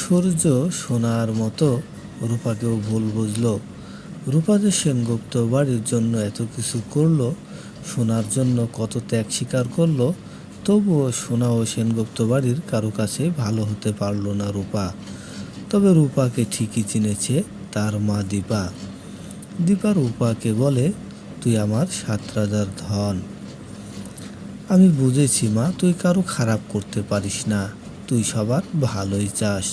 সূর্য সোনার মতো রূপাকেও ভুল বুঝল। রূপা যে সেনগুপ্ত বাড়ির জন্য এত কিছু করলো, সোনার জন্য কত ত্যাগ স্বীকার করলো, তবুও সোনা ও সেনগুপ্ত বাড়ির কারো কাছে ভালো হতে পারল না রূপা। তবে রূপাকে ঠিকই চিনেছে তার মা দীপা। দীপা রূপাকে বলে, তুই আমার 7 রাজার ধন। আমি বুঝেছি মা, তুই কারো খারাপ করতে পারিস না, তুই সবার ভালোই চাস।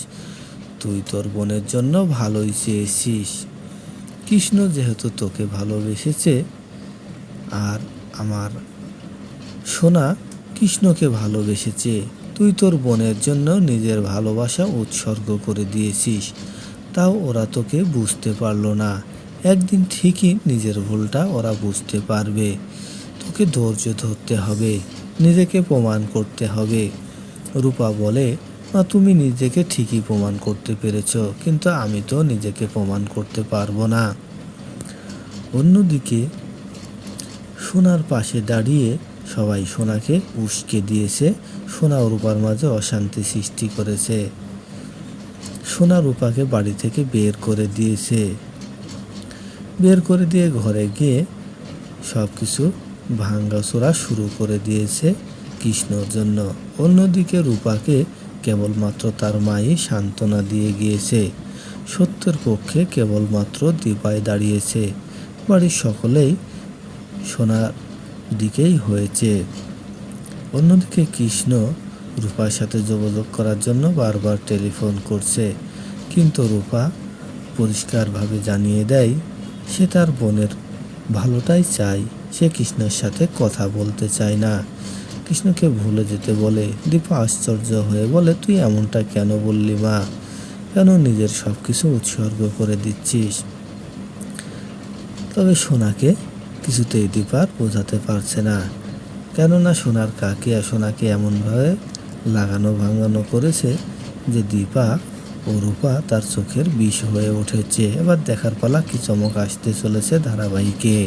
তুই তোর বোনের জন্য ভালোই চেয়েছিস। কৃষ্ণ যেহেতু তোকে ভালোবেসেছে, আর আমার সোনা কৃষ্ণকে ভালোবেসেছে, তুই তোর বোনের জন্য নিজের ভালোবাসা উৎসর্গ করে দিয়েছিস। তাও ওরা তোকে বুঝতে পারলো না। একদিন ঠিকই নিজের ভুলটা ওরা বুঝতে পারবে। তোকে ধৈর্য ধরতে হবে, নিজেকে প্রমাণ করতে হবে। রূপা বলে, মা তুমি নিজেকে ঠিকই প্রমাণ করতে পেরেছ, কিন্তু আমি তো নিজেকে প্রমাণ করতে পারবো না। অন্যদিকে সোনার পাশে দাঁড়িয়ে সবাই সোনাকে উস্কে দিয়েছে। সোনা ও রূপার মাঝে অশান্তি সৃষ্টি করেছে। সোনা রূপাকে বাড়ি থেকে বের করে দিয়েছে। বের করে দিয়ে ঘরে গিয়ে সব কিছু ভাঙাচোরা শুরু করে দিয়েছে কৃষ্ণর জন্য। অন্যদিকে রূপাকে কেবলমাত্র তার মাই সান্ত্বনা দিয়ে গিয়েছে। সত্যের পক্ষে কেবলমাত্র দীপাই দাঁড়িয়েছে। বাড়ির সকলেই সোনার দিকেই হয়েছে। অন্যদিকে কৃষ্ণ রূপার সাথে যোগাযোগ করার জন্য বারবার টেলিফোন করছে, কিন্তু রূপা পরিষ্কারভাবে জানিয়ে দেয় সে তার বোনের ভালোটাই চায়, সে কৃষ্ণের সাথে কথা বলতে চায় না। কৃষ্ণকে ভুলে যেতে বলে। দীপা আশ্চর্য হয়ে বলে, তুই এমনটা কেন বললি মা? কেন নিজের সব কিছু উৎসর্গ করে দিচ্ছিস? তবে সোনাকে কিছুতেই দীপা বোঝাতে পারছে না, কেননা সোনার কাকিয়া সোনাকে এমনভাবে লাগানো ভাঙানো করেছে যে দীপা ও রূপা তার চোখের বিষ হয়ে উঠেছে। এবার দেখার পালা কি চমক আসতে চলেছে ধারাবাহিকে।